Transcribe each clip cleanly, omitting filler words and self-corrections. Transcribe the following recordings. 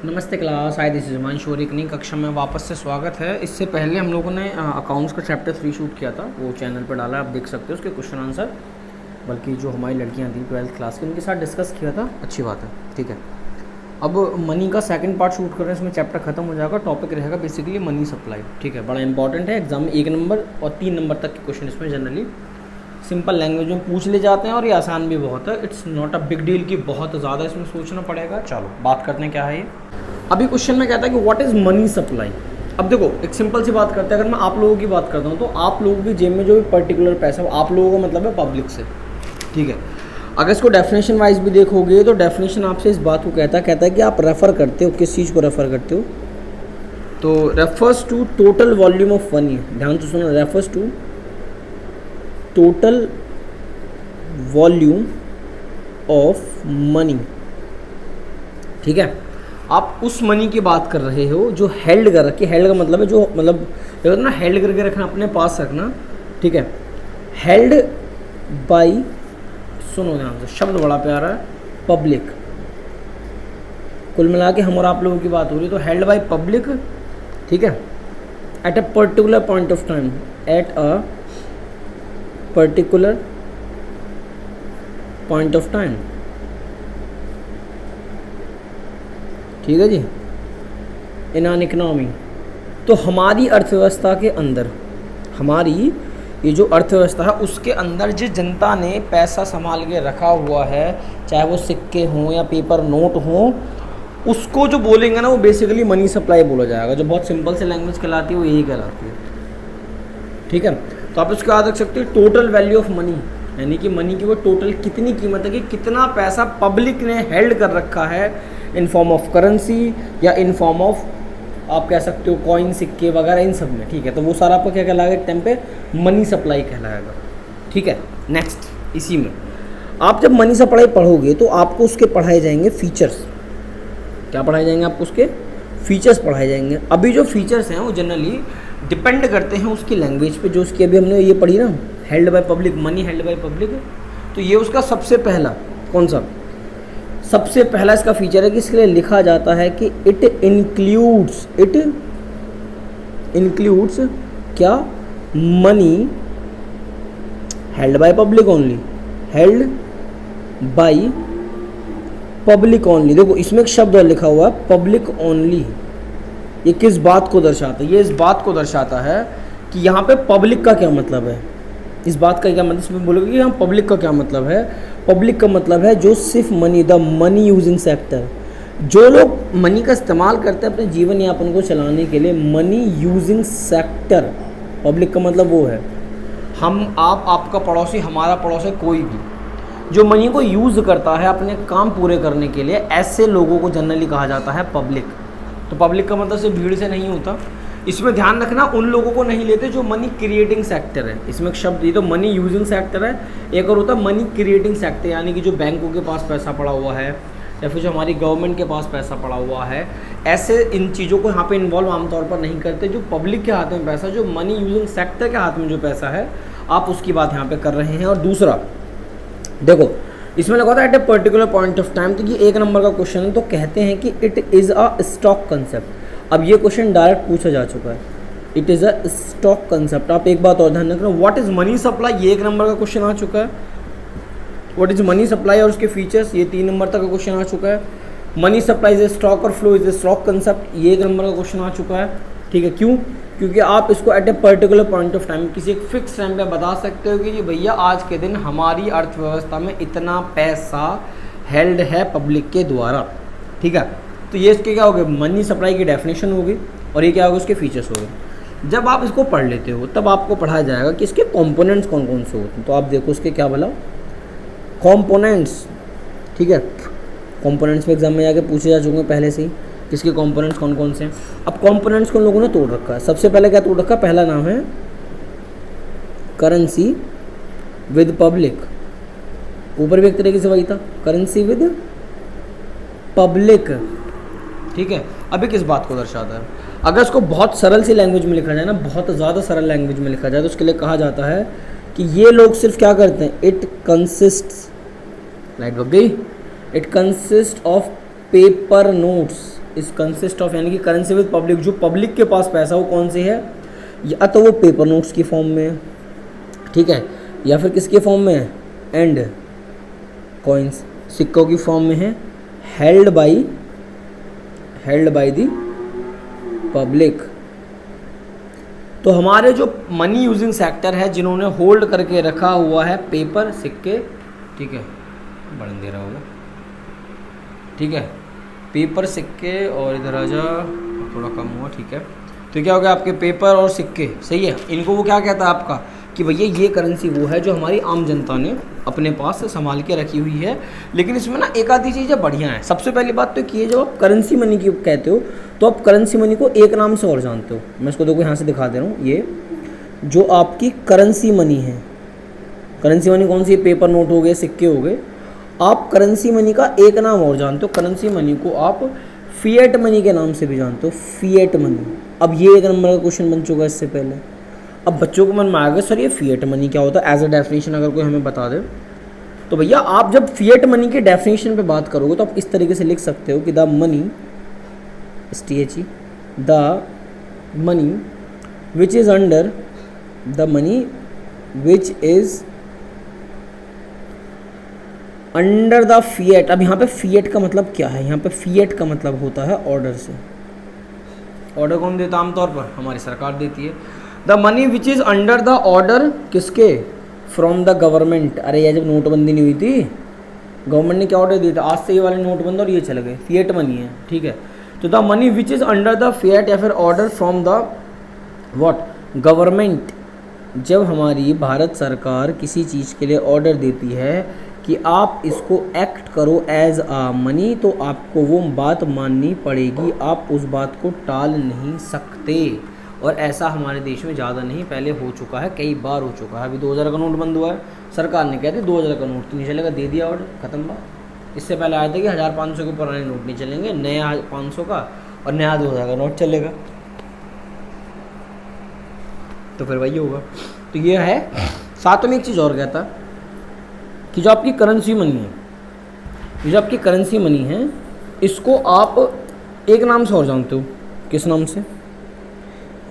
नमस्ते class, hi this is Himanshu और एक नई कक्षा में वापस से स्वागत है। इससे पहले हम लोगों ने अकाउंट्स का चैप्टर 3 शूट किया था, वो चैनल पर डाला, आप देख सकते हो उसके क्वेश्चन आंसर। बल्कि जो हमारी लड़कियां थी 12th क्लास की, उनके साथ डिस्कस किया था, अच्छी बात है। ठीक है, अब मनी का सेकंड पार्ट शूट कर रहे हैं, इसमें चैप्टर खत्म हो जाएगा। टॉपिक रहेगा बेसिकली मनी सप्लाई। ठीक है, बड़ा इंपॉर्टेंट है, एग्जाम में 1 नंबर और 3 नंबर तक के क्वेश्चन इसमें जनरली सिंपल लैंग्वेज में पूछ ले जाते हैं और ये आसान भी बहुत है। It's not a big deal कि बहुत ज़्यादा इसमें सोचना पड़ेगा। चलो बात करते हैं क्या है ये। अभी क्वेश्चन में कहता है कि व्हाट इज़ मनी सप्लाई। अब देखो, एक सिंपल सी बात करते हैं। अगर मैं आप लोगों की बात करता हूँ तो आप लोगों की जेब में जो भी पर्टिकुलर पैसा हो, आप लोगों का मतलब है पब्लिक से। ठीक है, अगर इसको डेफिनेशन वाइज भी देखोगे तो डेफिनेशन आपसे इस बात को कहता है कि आप रेफ़र करते हो, किस चीज़ को रेफ़र करते हो, तो refers to total volume of money. ध्यान से सुनो, refers to total volume of money. ठीक है, आप उस मनी की बात कर रहे हो जो हेल्ड कर रखी। हेल्ड का मतलब है जो, मतलब ना, हेल्ड करके रखना, अपने पास रखना। ठीक है, हेल्ड बाय, सुनो ध्यान से, शब्द बड़ा प्यारा है, पब्लिक। कुल मिला के हम और आप लोगों की बात हो रही है, तो हेल्ड बाय पब्लिक। ठीक है, at a particular point of time, at a particular point of time. ठीक है जी, इन एन इकनॉमी। तो हमारी अर्थव्यवस्था के अंदर, हमारी ये जो अर्थव्यवस्था है उसके अंदर जिस जनता ने पैसा संभाल के रखा हुआ है, चाहे वो सिक्के हों या पेपर नोट हों, उसको जो बोलेंगे ना वो बेसिकली मनी सप्लाई बोला जाएगा। जो बहुत सिंपल से लैंग्वेज कहलाती है वो यही कहलाती है। ठीक है, तो आप इसको याद रख सकते हो, टोटल वैल्यू ऑफ मनी, यानी कि मनी की वो टोटल कितनी कीमत है, कि कितना पैसा पब्लिक ने हेल्ड कर रखा है इन फॉर्म ऑफ करेंसी या इन फॉर्म ऑफ, आप कह सकते हो, कॉइन, सिक्के वगैरह, इन सब में। ठीक है, तो वो सारा आपको क्या कहलाएगा एक टाइम पे, मनी सप्लाई कहलाएगा। ठीक है, नेक्स्ट, इसी में आप जब मनी सप्लाई पढ़ोगे तो आपको उसके पढ़ाए जाएंगे फीचर्स। क्या पढ़ाए जाएंगे आपको? उसके फीचर्स पढ़ाए जाएंगे। अभी जो फीचर्स हैं वो जनरली डिपेंड करते हैं उसकी लैंग्वेज पे, जो उसकी अभी हमने ये पढ़ी ना, held by public, money held by public. तो ये उसका सबसे पहला, कौन सा सबसे पहला इसका फीचर है कि इसके लिए लिखा जाता है कि इट इंक्लूड्स क्या, money held by public only, held by public only. देखो इसमें एक शब्द और लिखा हुआ है, पब्लिक ओनली। ये किस बात को दर्शाता है? ये इस बात को दर्शाता है कि यहाँ पे पब्लिक का क्या मतलब है। इस बात का क्या मतलब, इसमें बोलोगे कि यहाँ पब्लिक का क्या मतलब है। पब्लिक का मतलब है जो सिर्फ money, the money using sector, जो लोग मनी का इस्तेमाल करते हैं अपने जीवन यापन को चलाने के लिए, मनी यूजिंग सेक्टर। पब्लिक का मतलब वो है हम, आप, आपका पड़ोसी, हमारा पड़ोसी, कोई भी जो मनी को यूज़ करता है अपने काम पूरे करने के लिए, ऐसे लोगों को जनरली कहा जाता है पब्लिक। तो पब्लिक का मतलब सिर्फ भीड़ से नहीं होता। इसमें ध्यान रखना, उन लोगों को नहीं लेते जो मनी क्रिएटिंग सेक्टर है। इसमें एक शब्द, ये तो मनी यूजिंग सेक्टर है, एक और होता है मनी क्रिएटिंग सेक्टर, यानी कि जो बैंकों के पास पैसा पड़ा हुआ है या फिर जो हमारी गवर्नमेंट के पास पैसा पड़ा हुआ है, ऐसे इन चीज़ों को यहाँ पे इन्वॉल्व आमतौर पर नहीं करते। जो पब्लिक के हाथ में पैसा, जो मनी यूजिंग सेक्टर के हाथ में जो पैसा है, आप उसकी बात यहाँ पर कर रहे हैं। और दूसरा देखो, इसमें लगा था at a particular point of time, तो ये 1 नंबर का क्वेश्चन है। तो कहते हैं कि it is a stock concept. अब ये क्वेश्चन डायरेक्ट पूछा जा चुका है, it is a stock concept. आप एक बात और ध्यान रखना, व्हाट इज़ मनी सप्लाई, ये 1 नंबर का क्वेश्चन आ चुका है। व्हाट इज़ मनी सप्लाई और उसके फीचर्स, ये 3 नंबर तक का क्वेश्चन आ चुका है। Money supply is a stock और flow is a stock concept, ये 1 नंबर का क्वेश्चन आ चुका है। ठीक है, क्यों? क्योंकि आप इसको at a particular point of time, किसी एक फिक्स टाइम पे बता सकते हो कि ये भैया आज के दिन हमारी अर्थव्यवस्था में इतना पैसा हेल्ड है पब्लिक के द्वारा। ठीक है, तो ये इसके क्या हो गए, मनी सप्लाई की डेफिनेशन होगी, और ये क्या होगा, उसके फीचर्स हो गए। जब आप इसको पढ़ लेते हो तब आपको पढ़ाया जाएगा कि इसके कंपोनेंट्स कौन कौन से होते हैं। तो आप देखो उसके क्या बोला, कंपोनेंट्स। ठीक है, कंपोनेंट्स में एग्जाम में जाके पूछे जा चुके हैं पहले से ही, किसके कंपोनेंट्स कौन कौन से हैं। अब कंपोनेंट्स को लोगों ने तोड़ रखा है। सबसे पहले क्या तोड़ रखा है, पहला नाम है करेंसी विद पब्लिक। ऊपर भी एक तरीके से वही था, करेंसी विद पब्लिक। ठीक है, अभी किस बात को दर्शाता है? अगर इसको बहुत सरल सी लैंग्वेज में लिखा जाए ना, बहुत ज़्यादा सरल लैंग्वेज में लिखा जाए, तो उसके लिए कहा जाता है कि ये लोग सिर्फ क्या करते हैं, इट कंसिस्ट, लाइट बग गई, it consist of paper notes इस कंसिस्ट ऑफ यानी कि करेंसी विद पब्लिक, जो पब्लिक के पास पैसा वो कौन सी है, या तो वो पेपर नोट्स की फॉर्म में है, ठीक है, या फिर किसके फॉर्म में है, एंड कॉइन्स, सिक्कों की फॉर्म में है, हेल्ड बाई द पब्लिक। तो हमारे जो मनी यूजिंग सेक्टर है, जिन्होंने होल्ड करके रखा हुआ है पेपर, सिक्के, ठीक है, बढ़ दे रहा होगा, ठीक है, पेपर, सिक्के, और इधर आ जा, थोड़ा कम हुआ, ठीक है। तो क्या हो गया आपके पेपर और सिक्के, सही है। इनको वो क्या कहता है आपका कि भैया ये करेंसी वो है जो हमारी आम जनता ने अपने पास संभाल के रखी हुई है। लेकिन इसमें ना एक आधी चीज़ें बढ़िया हैं। सबसे पहली बात तो कि ये जब आप करेंसी मनी की कहते हो तो आप करेंसी मनी को एक नाम से और जानते हो। मैं इसको देखो यहाँ से दिखा दे रहा हूँ। ये जो आपकी करेंसी मनी है, करेंसी मनी कौन सी, पेपर नोट हो गए, सिक्के हो गए, आप करेंसी मनी का एक नाम और जानते हो। करेंसी मनी को आप फिएट मनी के नाम से भी जानते हो, फिएट मनी। अब ये एक नंबर का क्वेश्चन बन चुका है इससे पहले। अब बच्चों को मन में आ गया सर ये फिएट मनी क्या होता है, एज अ डेफिनेशन अगर कोई हमें बता दे। तो भैया आप जब फिएट मनी के डेफिनेशन पे बात करोगे तो आप इस तरीके से लिख सकते हो कि the money, STHE, the money which is under, the money which is under the fiat. अब यहाँ पे फिएट का मतलब क्या है, यहाँ पे फिएट का मतलब होता है ऑर्डर से। ऑर्डर कौन देता है आमतौर पर, हमारी सरकार देती है। The money which is under the order, किसके, फ्रॉम द गवर्नमेंट। अरे यार जब नोटबंदी नहीं हुई थी, गवर्नमेंट ने क्या ऑर्डर दिया था, आज से ये वाले नोट बंद और ये चले गए, फिएट मनी है, ठीक है। तो the money which is under the fiat या फिर order from the what, government. जब हमारी भारत सरकार किसी चीज़ के लिए ऑर्डर देती है कि आप इसको एक्ट करो एज आ मनी, तो आपको वो बात माननी पड़ेगी, आप उस बात को टाल नहीं सकते। और ऐसा हमारे देश में ज़्यादा नहीं, पहले हो चुका है, कई बार हो चुका है। अभी 2000 का नोट बंद हुआ है, सरकार ने कहते 2000 का नोट तो नहीं चलेगा, दे दिया ऑर्डर, खत्म बात। इससे पहले आया था कि 1500 के पुराने नोट नहीं चलेंगे, नया 500 का और नया 2000 का नोट चलेगा। तो फिर वही होगा। तो ये है। साथ में एक चीज़ और कहता कि जो आपकी करेंसी मनी है, जो आपकी करेंसी मनी है, इसको आप एक नाम से और जानते हो, किस नाम से,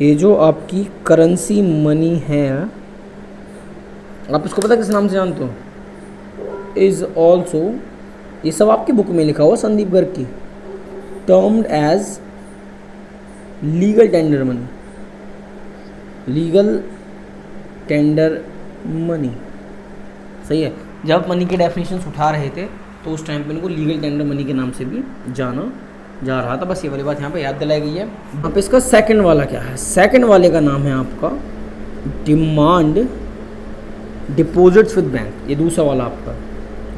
ये जो आपकी करेंसी मनी है, आप इसको पता किस नाम से जानते हो, इज़ ऑल्सो, ये सब आपकी बुक में लिखा हुआ संदीप गर्ग की, termed as legal tender money, legal tender money, सही है। जब मनी के डेफिनेशंस उठा रहे थे तो उस टाइम पे इनको लीगल टेंडर मनी के नाम से भी जाना जा रहा था। बस ये वाली बात यहाँ पे याद दिलाई गई है। अब इसका सेकंड वाला क्या है, सेकंड वाले का नाम है आपका डिमांड डिपॉजिट्स विद बैंक। ये दूसरा वाला आपका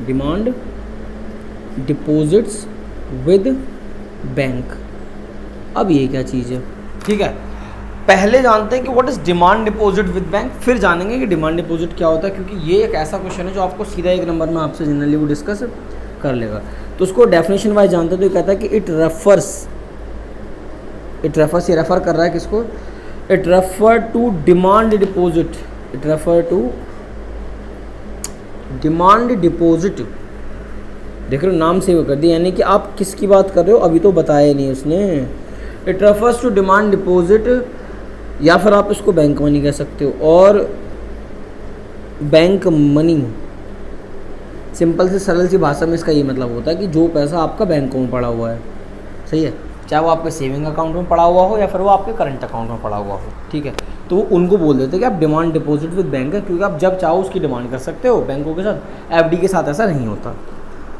डिमांड डिपॉजिट्स विद बैंक। अब ये क्या चीज़ है, ठीक है। पहले जानते हैं कि what is demand deposit with bank, फिर जानेंगे कि डिमांड डिपॉजिट क्या होता है, क्योंकि ये एक ऐसा क्वेश्चन है जो आपको सीधा एक नंबर में आपसे जनरली वो डिस्कस कर लेगा। तो उसको डेफिनेशन वाइज जानते हैं तो ये कहता है कि इट रेफर्स, ये रेफर कर रहा है किसको, it refer to demand deposit, it refer to demand deposit. देख रहे हो नाम से वो कर दिया, यानी कि आप किसकी बात कर रहे हो अभी तो बताया नहीं उसने। It refers to demand deposit, या फिर आप इसको बैंक मनी कह सकते हो। और बैंक मनी सिंपल से सरल सी भाषा में इसका ये मतलब होता है कि जो पैसा आपका बैंकों में पड़ा हुआ है, सही है, चाहे वो आपके सेविंग अकाउंट में पड़ा हुआ हो या फिर वो आपके करंट अकाउंट में पड़ा हुआ हो, ठीक है। तो वो उनको बोल देते हैं कि आप डिमांड डिपॉजिट विद बैंक है, क्योंकि आप जब चाहो उसकी डिमांड कर सकते हो बैंकों के साथ। FD के साथ ऐसा नहीं होता।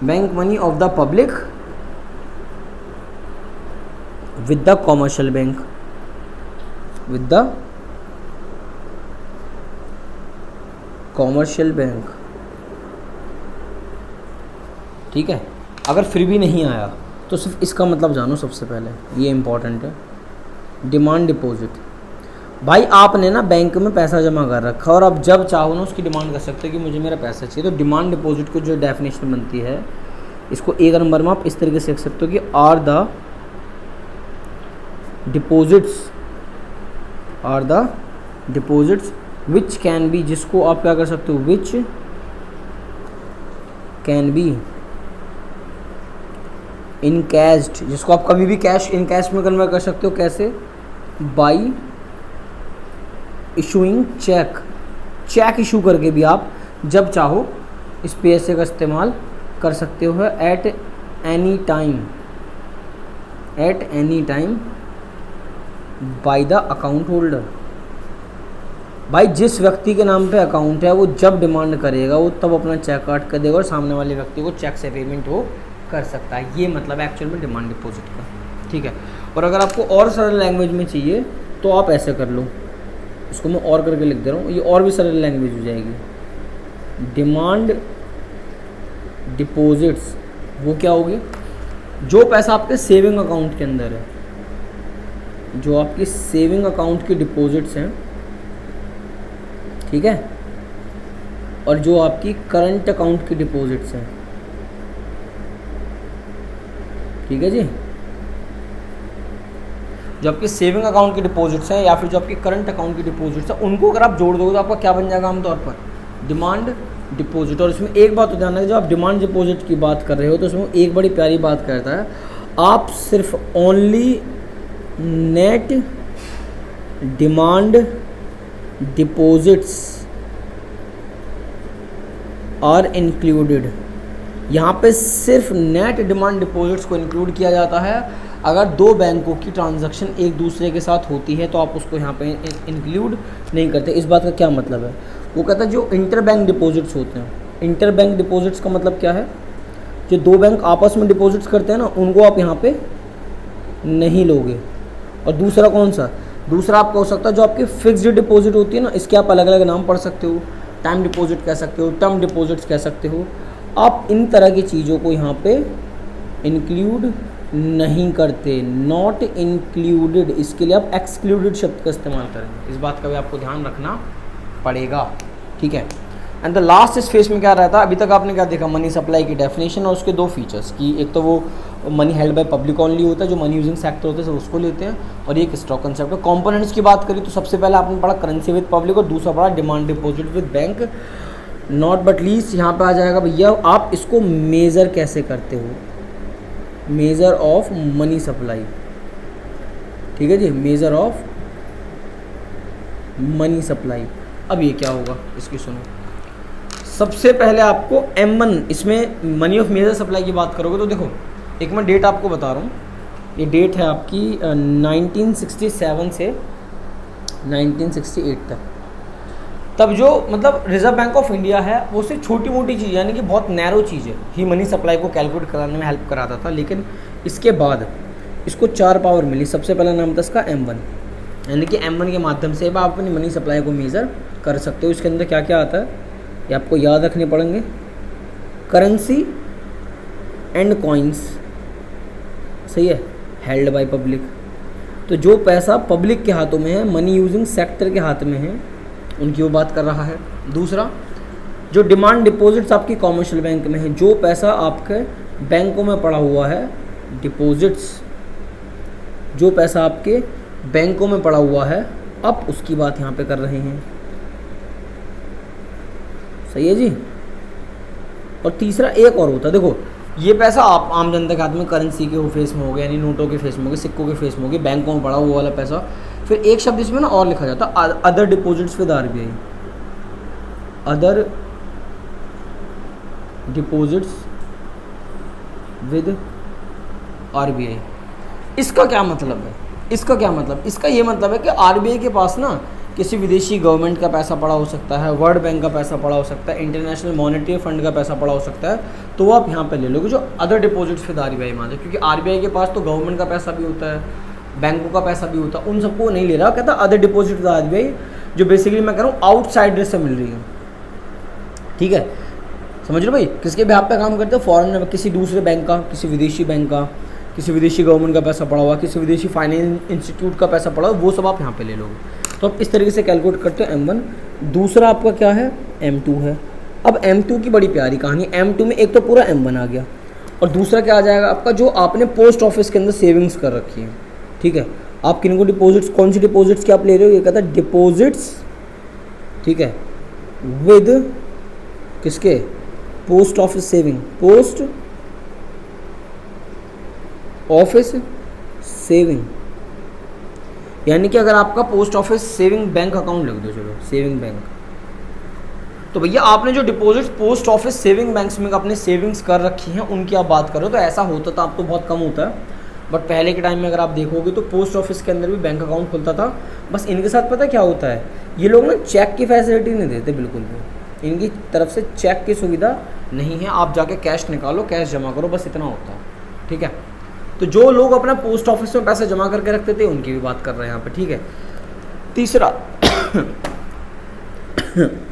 Bank money of the public with the commercial bank, with the commercial bank, ठीक है। अगर फिर भी नहीं आया तो सिर्फ इसका मतलब जानो सबसे पहले, ये इंपॉर्टेंट है। डिमांड डिपॉजिट, भाई आपने ना बैंक में पैसा जमा कर रखा और आप जब चाहो ना उसकी डिमांड कर सकते हो कि मुझे मेरा पैसा चाहिए। तो डिमांड डिपॉजिट को जो डेफिनेशन बनती है, इसको एक नंबर में आप इस तरीके से लिख सकते हो कि are the deposits which can be, जिसको आप क्या कर सकते हो, विच कैन बी इनकैश्ड, जिसको आप कभी भी कैश इन कैश में कन्वर्ट कर सकते हो, कैसे? By issuing cheque, cheque issue करके भी आप जब चाहो इस पैसे का इस्तेमाल कर सकते हो at any time, at any time by the account holder. भाई जिस व्यक्ति के नाम पे अकाउंट है वो जब डिमांड करेगा वो तब अपना चेक काट कर देगा और सामने वाले व्यक्ति को चेक से पेमेंट वो कर सकता है। ये मतलब एक्चुअल में डिमांड डिपॉजिट का, ठीक है। और अगर आपको और सरल लैंग्वेज में चाहिए तो आप ऐसे कर लो, इसको मैं और करके लिख दे रहा हूँ, ये और भी सरल लैंग्वेज हो जाएगी। डिमांड डिपॉजिट्स वो क्या होगी? जो पैसा आपके सेविंग अकाउंट के अंदर है, जो आपकी सेविंग अकाउंट की डिपॉजिट्स हैं, ठीक है, और जो आपकी करंट अकाउंट की डिपॉजिट्स हैं, ठीक है जी। जो आपके सेविंग अकाउंट की डिपॉजिट्स हैं या फिर जो आपके करंट अकाउंट की डिपॉजिट्स हैं, उनको अगर आप जोड़ दोगे तो आपका क्या बन जाएगा आमतौर पर? Demand deposit. और इसमें एक बात तो ध्यान रखिए, जब आप डिमांड डिपॉजिट की बात कर रहे हो तो उसमें एक बड़ी प्यारी बात करता है, आप सिर्फ only net demand deposits are included. यहाँ पे सिर्फ नेट डिमांड डिपॉजिट्स को इंक्लूड किया जाता है। अगर दो बैंकों की ट्रांजैक्शन एक दूसरे के साथ होती है तो आप उसको यहाँ पे इंक्लूड नहीं करते। इस बात का क्या मतलब है? वो कहता है जो इंटर बैंक डिपॉजिट्स होते हैं, इंटर बैंक डिपॉजिट्स का मतलब क्या है? जो दो बैंक आपस में डिपॉजिट्स करते हैं ना, उनको आप यहाँ पे नहीं लोगे। और दूसरा कौन सा? दूसरा आपका हो सकता है जो आपकी फिक्स्ड डिपॉजिट होती है ना, इसके आप अलग अलग नाम पढ़ सकते हो, टाइम डिपॉजिट कह सकते हो, टर्म डिपॉजिट्स कह सकते हो। आप इन तरह की चीज़ों को यहाँ पे इंक्लूड नहीं करते, नॉट इंक्लूडेड। इसके लिए आप एक्सक्लूडेड शब्द का इस्तेमाल करेंगे। इस बात का भी आपको ध्यान रखना पड़ेगा, ठीक है। एंड द लास्ट इस फेस में क्या रहता है? अभी तक आपने क्या देखा? मनी सप्लाई की डेफिनेशन और उसके दो फीचर्स की, एक तो वो money held by public only होता है, जो मनी यूजिंग सेक्टर होते हैं सब उसको लेते हैं, और एक स्टॉक कंसेप्ट है। कंपोनेंट्स की बात करें तो सबसे पहले आपने पढ़ा करेंसी विद पब्लिक और दूसरा पढ़ा demand deposit with bank. Not but least यहाँ पे आ जाएगा भैया, आप इसको मेज़र कैसे करते हो? मेज़र ऑफ मनी सप्लाई, ठीक है जी, मेज़र ऑफ मनी सप्लाई। अब ये क्या होगा इसकी सुनो। सबसे पहले आपको M1, इसमें मनी ऑफ मेजर सप्लाई की बात करोगे तो देखो, एक मैं डेट आपको बता रहा हूँ, ये डेट है आपकी 1967 से 1968 तक। तब जो मतलब रिजर्व बैंक ऑफ इंडिया है वो सिर्फ छोटी मोटी चीज़ यानी कि बहुत नैरो चीज़ें ही मनी सप्लाई को कैलकुलेट कराने में हेल्प कराता था। लेकिन इसके बाद इसको 4 पावर मिली। सबसे पहला नाम था इसका M1, यानी कि M1 के माध्यम से आप अपनी मनी सप्लाई को मेज़र कर सकते हो। इसके अंदर क्या क्या आता है ये आपको याद रखने पड़ेंगे। करेंसी एंड कॉइन्स, सही है, हेल्ड बाय पब्लिक, तो जो पैसा पब्लिक के हाथों में है, मनी यूजिंग सेक्टर के हाथ में है, उनकी वो बात कर रहा है। दूसरा, जो डिमांड डिपॉजिट्स आपकी कॉमर्शियल बैंक में है, जो पैसा आपके बैंकों में पड़ा हुआ है, डिपॉजिट्स, जो पैसा आपके बैंकों में पड़ा हुआ है, अब उसकी बात यहाँ पे कर रहे हैं, सही है जी। और तीसरा एक और होता है, देखो ये पैसा आप आम जनता के हाथ में करेंसी के फेस में हो गया, यानी नोटों के फेस में हो गया, सिक्कों के फेस में हो गया, बैंकों में पड़ा हुआ वाला पैसा। फिर एक शब्द इसमें ना और लिखा जाता है, other deposits with RBI, other deposits with RBI। इसका क्या मतलब है? इसका क्या मतलब? इसका ये मतलब है कि RBI के पास ना किसी विदेशी गवर्नमेंट का पैसा पड़ा हो सकता है, वर्ल्ड बैंक का पैसा पड़ा हो सकता है, इंटरनेशनल मॉनेटरी फंड का पैसा पड़ा हो सकता है, तो वो आप यहाँ पे ले लोगे जो अदर डिपॉजिट्स विद RBI मानते, क्योंकि RBI के पास तो गवर्नमेंट का पैसा भी होता है, बैंकों का पैसा भी होता है, उन सबको नहीं ले रहा। कहता अदर डिपॉजिट विद RBI, जो बेसिकली मैं कह रहा हूँ आउटसाइडर से मिल रही है, ठीक है, समझ लो भाई। किसके बिहाफ पे काम करते हो? फॉरेन, किसी दूसरे बैंक का, किसी विदेशी बैंक का, किसी विदेशी गवर्नमेंट का पैसा पड़ा हुआ, किसी विदेशी फाइनेंस इंस्टीट्यूट का पैसा पड़ा हुआ, वो सब आप यहाँ पे ले लोगे। तो आप इस तरीके से कैलकुलेट करते हो M1। दूसरा आपका क्या है? M2 है। अब M2 की बड़ी प्यारी कहानी, M2 में एक तो पूरा M1 आ गया और दूसरा क्या आ जाएगा आपका, जो आपने पोस्ट ऑफिस के अंदर सेविंग्स कर रखी है, ठीक है। आप किनको डिपॉजिट्स, कौन सी डिपॉजिट्स की आप ले रहे हो? ये कहता है डिपॉजिट्स, ठीक है, विद किसके? Post office saving, post office saving, यानी कि अगर आपका post office saving bank account लिख दो, चलो सेविंग बैंक, तो भैया आपने जो deposit post office saving banks में अपने सेविंग्स कर रखी हैं उनकी आप बात करो, तो ऐसा होता था, अब तो बहुत कम होता है, बट पहले के टाइम में अगर आप देखोगे तो पोस्ट ऑफिस के अंदर भी बैंक अकाउंट खुलता था। बस इनके साथ पता क्या होता है, ये लोग ना चेक की फैसिलिटी नहीं देते बिल्कुल भी, इनकी तरफ से चेक की सुविधा नहीं है, आप जाके कैश निकालो, कैश जमा करो, बस इतना होता है, ठीक है। तो जो लोग अपना पोस्ट ऑफिस में पैसे जमा करके रखते थे उनकी भी बात कर रहे हैं यहाँ पे, ठीक है। तीसरा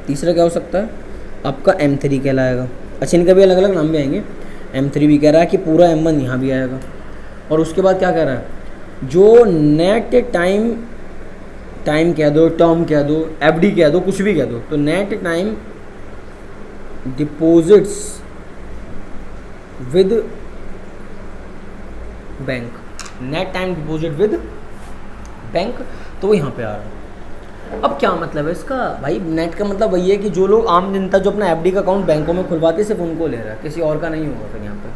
तीसरा क्या हो सकता है आपका M3 कहलाएगा। अच्छा, इनका भी अलग अलग नाम भी आएंगे, M3 भी कह रहा है कि पूरा M1 यहाँ भी आएगा। और उसके बाद क्या कह रहा है, जो नेट टाइम कह दो, टर्म कह दो, FD कह दो, कुछ भी कह दो, तो net time deposits with bank, net time deposit with bank, तो वो यहाँ पे आ रहा है। अब क्या मतलब है इसका भाई, नेट का मतलब वही है कि जो लोग आम जनता जो अपना FD का अकाउंट बैंकों में खुलवाते हैं सिर्फ उनको ले रहा है, किसी और का नहीं होगा फिर यहाँ पे,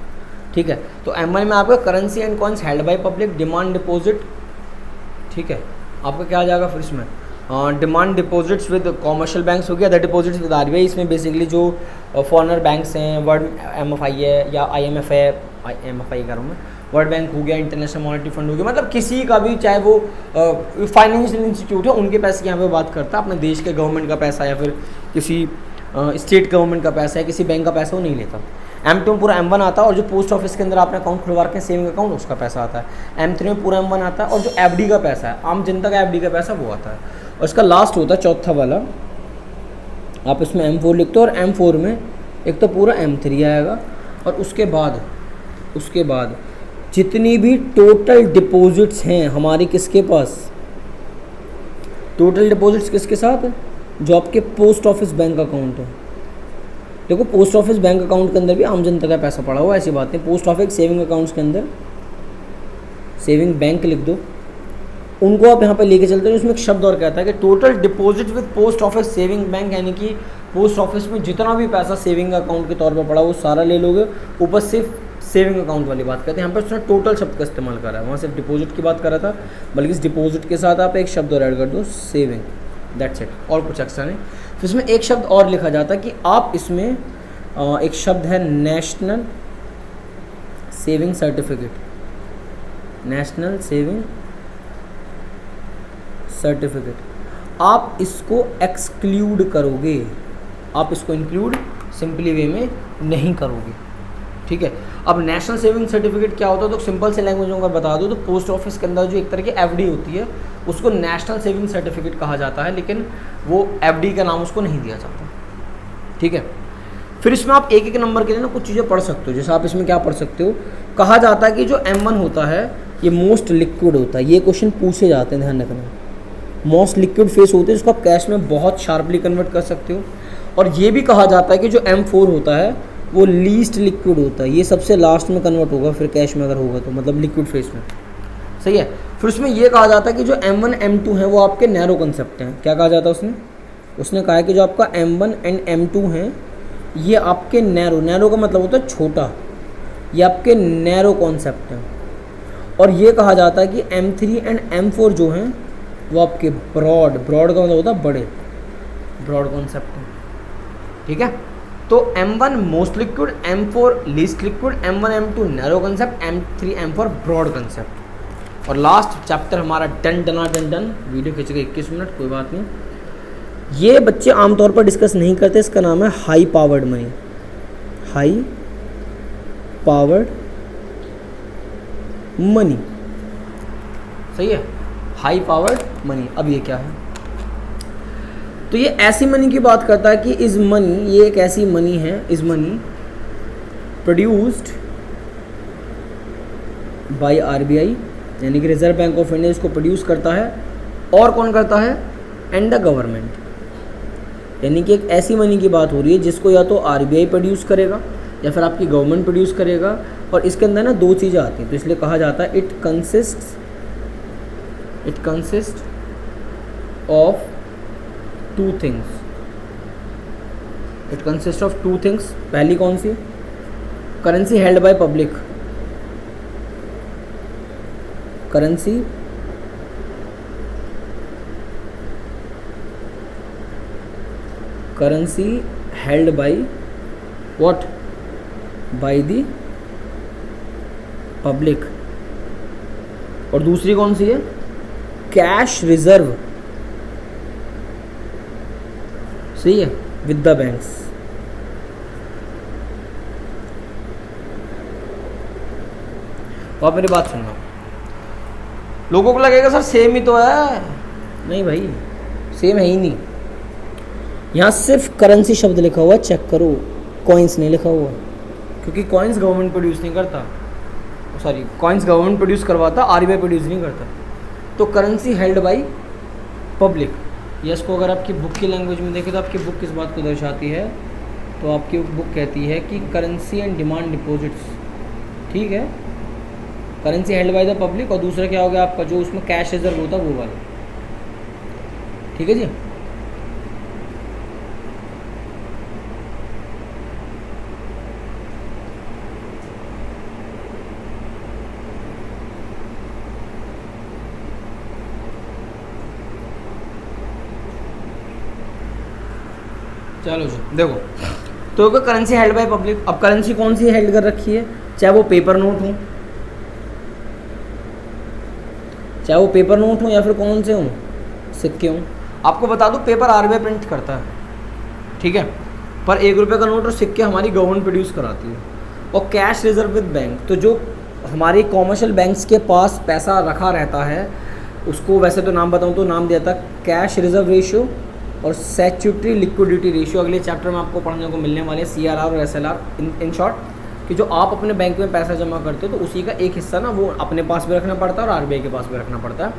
ठीक है। तो M1 में आपका currency and coins held by public, demand deposit, ठीक है, आपका क्या आ जाएगा फिर इसमें, demand deposits with commercial banks हो गया, अदर डिपॉजिट्स विद RBI, इसमें बेसिकली जो फॉरेनर बैंक्स हैं, वर्ल्ड MFI है या IMF है, MFI कर रहा हूँ मैं, वर्ल्ड बैंक हो गया, इंटरनेशनल मॉनेटरी फंड हो गया, मतलब किसी का भी, चाहे वो फाइनेंशियल इंस्टीट्यूट है, उनके पैसे की यहाँ पे बात करता है, अपने देश के गवर्नमेंट का पैसा या फिर किसी स्टेट गवर्नमेंट का पैसा है, किसी बैंक का पैसा वो नहीं लेता। M2 में पूरा M1 आता है, और जो पोस्ट ऑफिस के अंदर आपने अकाउंट खुलवा रखे हैं सेविंग अकाउंट, उसका पैसा आता है। M3 में पूरा M1 आता है, और जो FD का पैसा है, आम जनता का FD का पैसा वो आता है। और इसका लास्ट होता है चौथा वाला, आप इसमें M4 लिखते हो, और M4 में एक तो पूरा M3 आएगा, और उसके बाद जितनी भी टोटल डिपॉजिट्स हैं हमारी किसके पास, टोटल डिपॉजिट्स किसके साथ है, जो आपके पोस्ट ऑफिस बैंक अकाउंट है। देखो पोस्ट ऑफिस बैंक अकाउंट के अंदर भी आम जनता का पैसा पड़ा हुआ, ऐसी बात नहीं। पोस्ट ऑफिस सेविंग अकाउंट्स के अंदर सेविंग बैंक लिख दो, उनको आप यहाँ पे लेके चलते हो। इसमें एक शब्द और कहता है कि total deposit with post office saving bank, यानी कि पोस्ट ऑफिस में जितना भी पैसा सेविंग अकाउंट के तौर पर पड़ा वो सारा ले लोगे, ऊपर सिर्फ सेविंग अकाउंट वाली बात करते हैं। यहाँ पर उसने टोटल शब्द का इस्तेमाल करा है, वहाँ सिर्फ डिपॉजिट की बात कर रहा था, बल्कि इस डिपॉजिट के साथ आप एक शब्द और ऐड कर दो, सेविंग, दैट्स इट, और कुछ एक्स्ट्रा नहीं। फिर इसमें एक शब्द और लिखा जाता है कि आप इसमें एक शब्द है national saving certificate, national saving certificate, आप इसको एक्सक्लूड करोगे, आप इसको इंक्लूड सिंपली वे में नहीं करोगे, ठीक है। अब नेशनल सेविंग सर्टिफिकेट क्या होता है, तो सिंपल से लैंग्वेज में अगर बता दो तो पोस्ट ऑफिस के अंदर जो एक तरह की FD होती है उसको नेशनल सेविंग सर्टिफिकेट कहा जाता है, लेकिन वो FD का नाम उसको नहीं दिया जाता, ठीक है। फिर इसमें आप एक एक नंबर के लिए ना कुछ चीज़ें पढ़ सकते हो, जैसे आप इसमें क्या पढ़ सकते हो, कहा जाता है कि जो M1 होता है ये मोस्ट लिक्विड होता है, ये क्वेश्चन पूछे जाते हैं, ध्यान रखना, मोस्ट लिक्विड फेस होते हैं जिसको आप कैश में बहुत शार्पली कन्वर्ट कर सकते हो। और ये भी कहा जाता है कि जो M4 होता है वो लीस्ट लिक्विड होता है, ये सबसे लास्ट में कन्वर्ट होगा फिर कैश में अगर होगा तो, मतलब लिक्विड फेस में, सही है। फिर उसमें ये कहा जाता है कि जो M1 M2 है वो आपके नैरो कंसेप्ट हैं। क्या कहा जाता है उसने कहा है कि जो आपका M1 एंड M2 हैं ये आपके नैरो का मतलब होता है छोटा, ये आपके नैरो कॉन्सेप्ट हैं। और ये कहा जाता है कि M3 एंड M4 जो हैं वो आपके ब्रॉड का मतलब होता है बड़े, ब्रॉड कॉन्सेप्ट हैं, ठीक है। तो M1 most liquid, M4 least liquid, M1 M2 narrow concept, M3 M4 broad concept. और लास्ट चैप्टर हमारा डन। वीडियो खींच गई 21 मिनट, कोई बात नहीं। ये बच्चे आमतौर पर डिस्कस नहीं करते, इसका नाम है high powered money, high powered money, सही है, हाई पावर्ड मनी। अब ये क्या है, तो ये ऐसी मनी की बात करता है कि इज मनी, ये एक ऐसी मनी है, is money produced by RBI, यानी कि रिजर्व बैंक ऑफ इंडिया इसको प्रोड्यूस करता है, और कौन करता है, एंड द गवर्नमेंट, यानी कि एक ऐसी मनी की बात हो रही है जिसको या तो RBI प्रोड्यूस करेगा या फिर आपकी गवर्नमेंट प्रोड्यूस करेगा। और इसके अंदर ना दो चीज़ें आती हैं, तो इसलिए कहा जाता है it consist of two things, पहली कौन सी, currency held by public, currency held by what, by the public. और दूसरी कौन सी है, कैश रिजर्व, सही है, विद द बैंक्स। तो आप मेरी बात सुनना, लोगों को लगेगा सर सेम ही तो है, नहीं भाई सेम है ही नहीं। यहाँ सिर्फ करेंसी शब्द लिखा हुआ है, चेक करो, कॉइन्स नहीं लिखा हुआ, क्योंकि कॉइन्स गवर्नमेंट प्रोड्यूस नहीं करता, सॉरी कॉइन्स गवर्नमेंट प्रोड्यूस करवाता, आरबीआई प्रोड्यूस नहीं करता। तो currency held by public, yes को अगर आपकी बुक की लैंग्वेज में देखें तो आपकी बुक किस बात को दर्शाती है, तो आपकी बुक कहती है कि करेंसी एंड डिमांड डिपॉजिट्स, ठीक है, currency held bye the public. और दूसरा क्या हो गया आपका, जो उसमें कैश रिजर्व होता है वो वाला, ठीक है जी। चलो जी देखो, तो करेंसी हेल्ड बाय पब्लिक। अब करेंसी कौन सी हेल्ड कर रखी है, चाहे वो पेपर नोट हो, चाहे वो पेपर नोट हो या फिर कौन से हों, सिक्के हों। आपको बता दूं पेपर आरबीआई प्रिंट करता है, ठीक है, पर 1 रुपये का नोट और सिक्के हमारी गवर्नमेंट प्रोड्यूस कराती है। और कैश रिजर्व विद बैंक, तो जो हमारी कॉमर्शियल बैंक्स के पास पैसा रखा रहता है उसको, वैसे तो नाम बताऊं तो नाम दिया था कैश रिजर्व रेशियो और स्टैट्यूटरी लिक्विडिटी रेशियो। अगले चैप्टर में आपको पढ़ने को मिलने वाले हैं, सीआरआर और एसएलआर। इन शॉर्ट कि जो आप अपने बैंक में पैसा जमा करते हो तो उसी का एक हिस्सा ना वो अपने पास भी रखना पड़ता है और आरबीआई के पास भी रखना पड़ता है।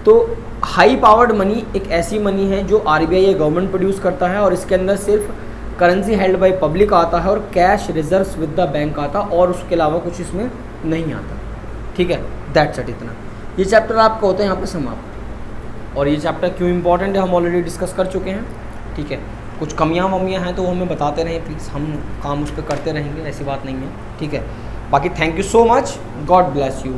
तो हाई पावर्ड मनी एक ऐसी मनी है जो आरबीआई या गवर्नमेंट प्रोड्यूस करता है, और इसके अंदर सिर्फ करेंसी हेल्ड बाय पब्लिक आता है और cash reserves with the bank आता, और उसके अलावा कुछ इसमें नहीं आता, ठीक है, दैट्स इट। इतना ये चैप्टर आपका होता है यहाँ पे समाप्त। और ये चैप्टर क्यों इंपॉर्टेंट है हम ऑलरेडी डिस्कस कर चुके हैं, ठीक है। कुछ कमियां वमियां हैं तो वो हमें बताते रहें प्लीज़, हम काम उस पर करते रहेंगे, ऐसी बात नहीं है, ठीक है। बाकी thank you so much, God bless you.